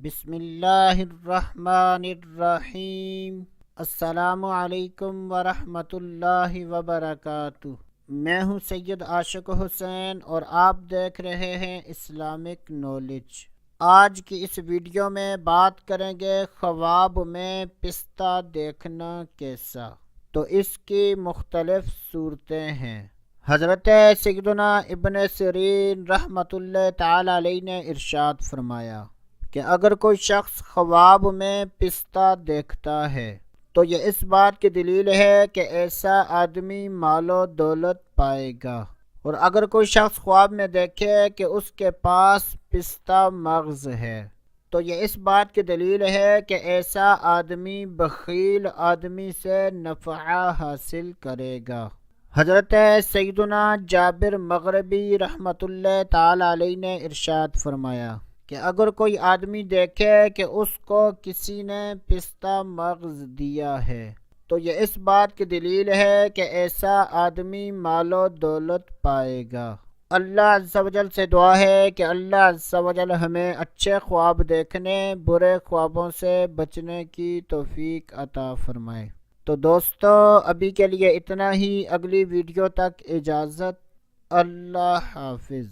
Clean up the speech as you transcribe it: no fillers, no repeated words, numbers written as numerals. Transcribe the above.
بسم اللہ الرحمن الرحیم۔ السلام علیکم ورحمۃ اللہ وبرکاتہ۔ میں ہوں سید عاشق حسین اور آپ دیکھ رہے ہیں اسلامک نالج۔ آج کی اس ویڈیو میں بات کریں گے خواب میں پستہ دیکھنا کیسا۔ تو اس کی مختلف صورتیں ہیں۔ حضرت سیدنا ابن سیرین رحمۃ اللہ تعالی علیہ نے ارشاد فرمایا کہ اگر کوئی شخص خواب میں پستہ دیکھتا ہے تو یہ اس بات کی دلیل ہے کہ ایسا آدمی مال و دولت پائے گا، اور اگر کوئی شخص خواب میں دیکھے کہ اس کے پاس پستہ مغز ہے تو یہ اس بات کی دلیل ہے کہ ایسا آدمی بخیل آدمی سے نفع حاصل کرے گا۔ حضرت سیدنا جابر مغربی رحمۃ اللہ تعالی علیہ نے ارشاد فرمایا کہ اگر کوئی آدمی دیکھے کہ اس کو کسی نے پستہ مغز دیا ہے تو یہ اس بات کی دلیل ہے کہ ایسا آدمی مال و دولت پائے گا۔ اللہ عز و جل سے دعا ہے کہ اللہ عز و جل ہمیں اچھے خواب دیکھنے، برے خوابوں سے بچنے کی توفیق عطا فرمائے۔ تو دوستو ابھی کے لیے اتنا ہی، اگلی ویڈیو تک اجازت، اللہ حافظ۔